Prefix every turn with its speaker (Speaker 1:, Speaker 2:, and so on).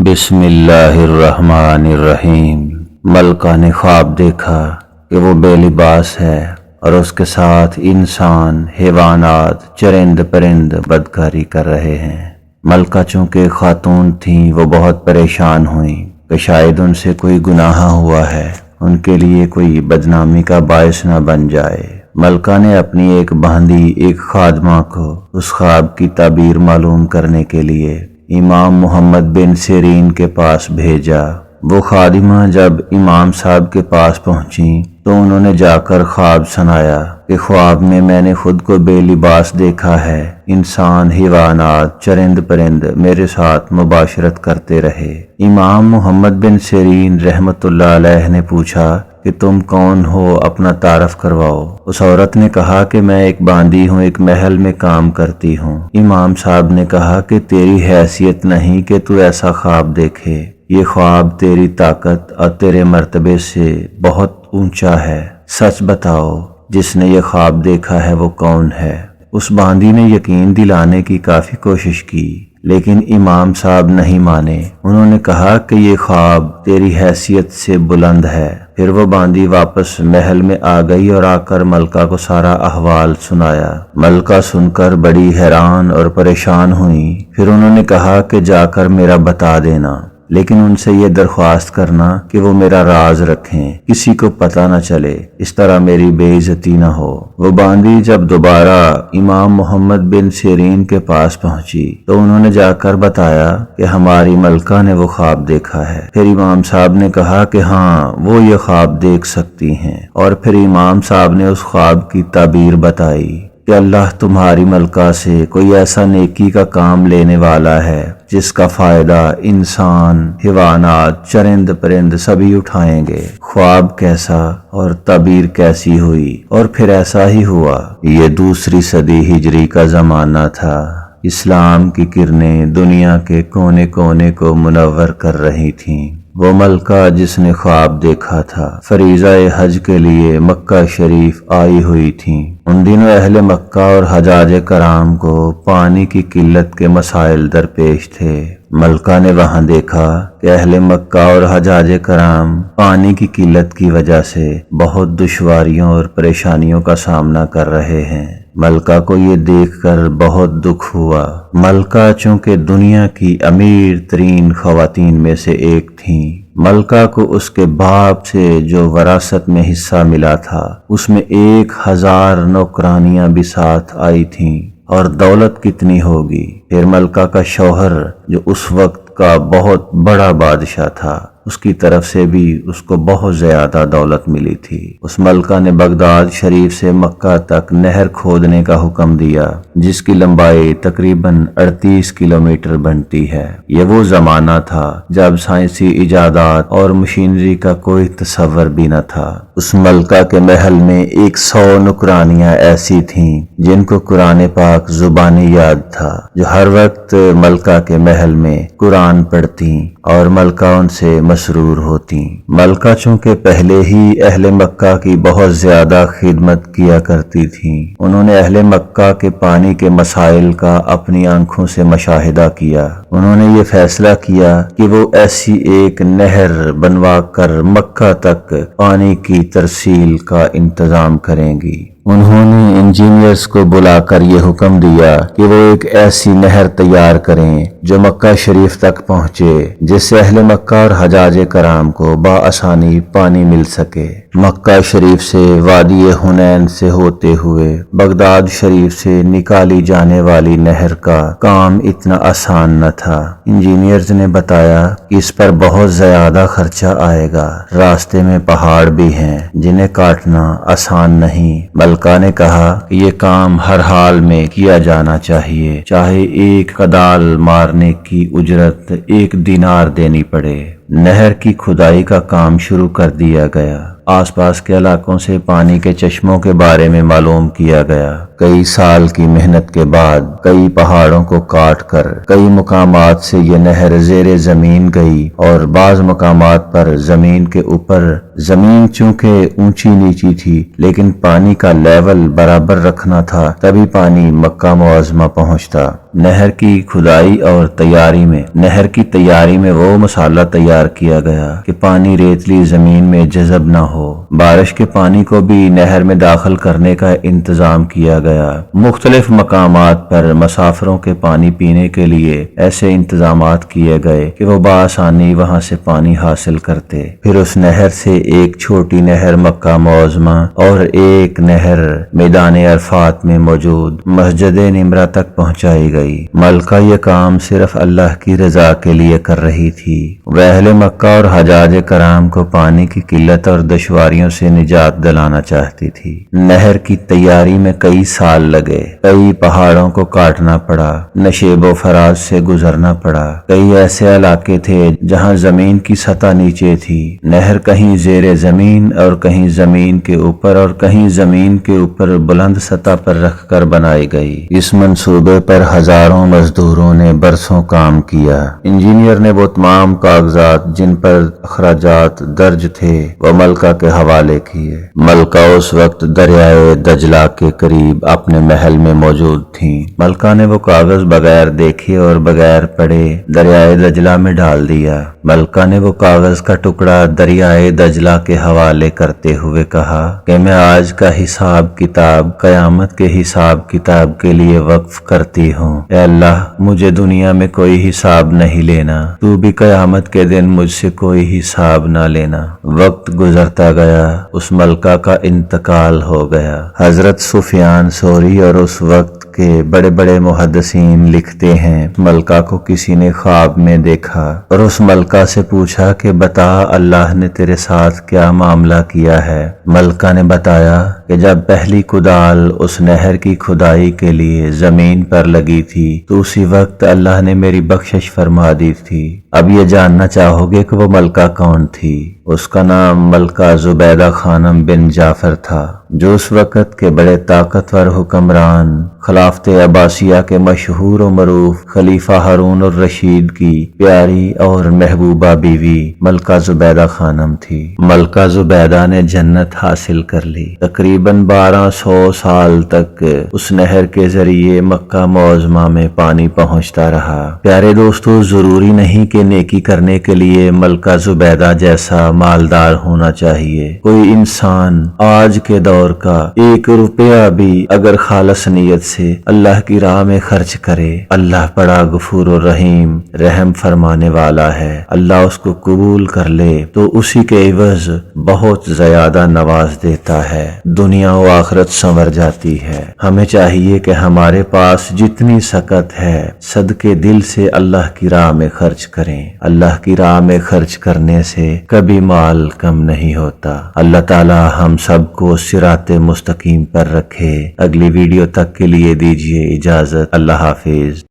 Speaker 1: بسم اللہ الرحمن الرحیم۔ ملکہ نے خواب دیکھا کہ وہ بے لباس ہے اور اس کے ساتھ انسان، حیوانات، چرند پرند بدکاری کر رہے ہیں۔ ملکہ چونکہ خاتون تھیں، وہ بہت پریشان ہوئیں کہ شاید ان سے کوئی گناہ ہوا ہے، ان کے لیے کوئی بدنامی کا باعث نہ بن جائے۔ ملکہ نے اپنی ایک باندی، ایک خادمہ کو اس خواب کی تعبیر معلوم کرنے کے لیے امام محمد بن سیرین کے پاس بھیجا۔ وہ خادمہ جب امام صاحب کے پاس پہنچی تو انہوں نے جا کر خواب سنایا کہ خواب میں میں نے خود کو بے لباس دیکھا ہے، انسان، حیوانات، چرند پرند میرے ساتھ مباشرت کرتے رہے۔ امام محمد بن سیرین رحمت اللہ علیہ نے پوچھا کہ تم کون ہو، اپنا تعارف کرواؤ۔ اس عورت نے کہا کہ میں ایک باندی ہوں، ایک محل میں کام کرتی ہوں۔ امام صاحب نے کہا کہ تیری حیثیت نہیں کہ تو ایسا خواب دیکھے، یہ خواب تیری طاقت اور تیرے مرتبے سے بہت اونچا ہے، سچ بتاؤ جس نے یہ خواب دیکھا ہے وہ کون ہے؟ اس باندی نے یقین دلانے کی کافی کوشش کی لیکن امام صاحب نہیں مانے۔ انہوں نے کہا کہ یہ خواب تیری حیثیت سے بلند ہے۔ پھر وہ باندی واپس محل میں آ گئی اور آ کر ملکہ کو سارا احوال سنایا۔ ملکہ سن کر بڑی حیران اور پریشان ہوئی۔ پھر انہوں نے کہا کہ جا کر میرا بتا دینا، لیکن ان سے یہ درخواست کرنا کہ وہ میرا راز رکھیں، کسی کو پتہ نہ چلے، اس طرح میری بے عزتی نہ ہو۔ وہ باندی جب دوبارہ امام محمد بن سیرین کے پاس پہنچی تو انہوں نے جا کر بتایا کہ ہماری ملکہ نے وہ خواب دیکھا ہے۔ پھر امام صاحب نے کہا کہ ہاں وہ یہ خواب دیکھ سکتی ہیں، اور پھر امام صاحب نے اس خواب کی تعبیر بتائی کہ اللہ تمہاری ملکہ سے کوئی ایسا نیکی کا کام لینے والا ہے جس کا فائدہ انسان، حیوانات، چرند پرند سبھی اٹھائیں گے۔ خواب کیسا اور تعبیر کیسی ہوئی، اور پھر ایسا ہی ہوا۔ یہ دوسری صدی ہجری کا زمانہ تھا۔ اسلام کی کرنیں دنیا کے کونے کونے کو منور کر رہی تھیں۔ وہ ملکہ جس نے خواب دیکھا تھا فریضہ حج کے لیے مکہ شریف آئی ہوئی تھیں۔ ان دنوں اہل مکہ اور حجاج کرام کو پانی کی قلت کے مسائل درپیش تھے۔ ملکہ نے وہاں دیکھا کہ اہل مکہ اور حجاج کرام پانی کی قلت کی وجہ سے بہت دشواریوں اور پریشانیوں کا سامنا کر رہے ہیں۔ ملکہ کو یہ دیکھ کر بہت دکھ ہوا۔ ملکہ چونکہ دنیا کی امیر ترین خواتین میں سے ایک تھیں، ملکہ کو اس کے باپ سے جو وراثت میں حصہ ملا تھا اس میں 1000 نوکرانیاں بھی ساتھ آئی تھیں، اور دولت کتنی ہوگی۔ پھر ملکہ کا شوہر جو اس وقت کا بہت بڑا بادشاہ تھا، اس کی طرف سے بھی اس کو بہت زیادہ دولت ملی تھی۔ اس ملکہ نے بغداد شریف سے مکہ تک نہر کھودنے کا حکم دیا جس کی لمبائی تقریباً 38 کلومیٹر بنتی ہے۔ یہ وہ زمانہ تھا جب سائنسی ایجادات اور مشینری کا کوئی تصور بھی نہ تھا۔ اس ملکہ کے محل میں 100 نوکرانیاں ایسی تھیں جن کو قرآن پاک زبانی یاد تھا، جو ہر وقت ملکہ کے محل میں قرآن پڑھتی اور ملکہ ان سے مسرور ہوتی۔ ملکہ چونکہ پہلے ہی اہل مکہ کی بہت زیادہ خدمت کیا کرتی تھی، انہوں نے اہل مکہ کے پانی کے مسائل کا اپنی آنکھوں سے مشاہدہ کیا۔ انہوں نے یہ فیصلہ کیا کہ وہ ایسی ایک نہر بنوا کر مکہ تک پانی کی ترسیل کا انتظام کریں گی۔ انہوں نے انجینئرز کو بلا کر یہ حکم دیا کہ وہ ایک ایسی نہر تیار کریں جو مکہ شریف تک پہنچے، جس سے اہل مکہ اور حجاج کرام کو بآسانی پانی مل سکے۔ مکہ شریف سے وادی حنین سے ہوتے ہوئے بغداد شریف سے نکالی جانے والی نہر کا کام اتنا آسان نہ تھا۔ انجینئرز نے بتایا کہ اس پر بہت زیادہ خرچہ آئے گا، راستے میں پہاڑ بھی ہیں جنہیں کاٹنا آسان نہیں۔ ملکہ نے کہا کہ یہ کام ہر حال میں کیا جانا چاہیے، چاہے ایک کدال مارنے کی اجرت 1 دینار دینی پڑے۔ نہر کی کھدائی کا کام شروع کر دیا گیا۔ آس پاس کے علاقوں سے پانی کے چشموں کے بارے میں معلوم کیا گیا۔ کئی سال کی محنت کے بعد کئی پہاڑوں کو کاٹ کر کئی مقامات سے یہ نہر زیر زمین گئی، اور بعض مقامات پر زمین کے اوپر زمین چونکہ اونچی نیچی تھی لیکن پانی کا لیول برابر رکھنا تھا تبھی پانی مکہ معظمہ پہنچتا۔ نہر کی کھدائی اور نہر کی تیاری میں وہ مسالہ تیار کیا گیا کہ پانی ریتلی زمین میں جذب نہ ہو۔ بارش کے پانی کو بھی نہر میں داخل کرنے کا انتظام کیا گیا۔ مختلف مقامات پر مسافروں کے پانی پینے کے لیے ایسے انتظامات کیے گئے کہ وہ بآسانی وہاں سے پانی حاصل کرتے۔ پھر اس نہر سے ایک چھوٹی نہر مکہ معظمہ اور ایک نہر میدان عرفات میں موجود مسجد نمرہ تک پہنچائی گئی۔ ملکہ یہ کام صرف اللہ کی رضا کے لیے کر رہی تھی۔ وہ اہل مکہ اور حجاج کرام کو پانی کی قلت اور دشواریوں سے نجات دلانا چاہتی تھی۔ نہر کی تیاری میں کئی سال لگے، کئی پہاڑوں کو کاٹنا پڑا، نشیب و فراز سے گزرنا پڑا۔ کئی ایسے علاقے تھے جہاں زمین کی سطح نیچے تھی۔ نہر کہیں زیر زمین اور کہیں زمین کے اوپر اور کہیں زمین کے اوپر بلند سطح پر رکھ کر بنائی گئی۔ اس منصوبے پر ہزاروں مزدوروں نے برسوں کام کیا۔ انجینئر نے وہ تمام کاغذات جن پر اخراجات درج تھے وہ ملکہ کے حوالے کیے۔ ملکہ اس وقت دریائے دجلہ کے قریب اپنے محل میں موجود تھیں۔ ملکہ نے وہ کاغذ بغیر دیکھے اور بغیر پڑھے دریائے دجلہ میں ڈال دیا۔ ملکہ نے وہ کاغذ کا ٹکڑا دریائے دجلہ کے حوالے کرتے ہوئے کہا کہ میں آج کا حساب کتاب قیامت کے حساب کتاب کے لیے وقف کرتی ہوں۔ اے اللہ، مجھے دنیا میں کوئی حساب نہیں لینا، تو بھی قیامت کے دن مجھ سے کوئی حساب نہ لینا۔ وقت گزرتا گیا، اس ملکہ کا انتقال ہو گیا۔ حضرت سفیان ثوری اور اس وقت کے بڑے بڑے محدثین لکھتے ہیں ملکہ کو کسی نے خواب میں دیکھا اور اس ملکہ سے پوچھا کہ بتا اللہ نے تیرے ساتھ کیا معاملہ کیا ہے۔ ملکہ نے بتایا کہ جب پہلی کدال اس نہر کی کھدائی کے لیے زمین پر لگی تھی تو اسی وقت اللہ نے میری بخشش فرما دی تھی۔ اب یہ جاننا چاہو گے کہ وہ ملکہ کون تھی؟ اس کا نام ملکہ زبیدہ خانم بن جعفر تھا، جو اس وقت کے بڑے طاقتور حکمران خلافت عباسیہ کے مشہور و معروف خلیفہ ہارون الرشید کی پیاری اور محبوبہ بیوی ملکہ زبیدہ خانم تھی۔ ملکہ زبیدہ نے جنت حاصل کر لی۔ تقریباً 1200 سال تک اس نہر کے ذریعے مکہ معظمہ میں پانی پہنچتا رہا۔ پیارے دوستو، ضروری نہیں کہ نیکی کرنے کے لیے ملکہ زبیدہ جیسا مالدار ہونا چاہیے۔ کوئی انسان آج کے دور کا 1 روپیہ بھی اگر خالص نیت سے اللہ کی راہ میں خرچ کرے، اللہ بڑا غفور و رحیم رحم فرمانے والا ہے۔ اللہ اس کو قبول کر لے تو اسی کے عوض بہت زیادہ نواز دیتا ہے، دنیا و آخرت سنور جاتی ہے۔ ہمیں چاہیے کہ ہمارے پاس جتنی سکت ہے صدقے دل سے اللہ کی راہ میں خرچ کریں۔ اللہ کی راہ میں خرچ کرنے سے کبھی مال کم نہیں ہوتا۔ اللہ تعالی ہم سب کو صراط مستقیم پر رکھے۔ اگلی ویڈیو تک کے لیے دیجیے اجازت۔ اللہ حافظ۔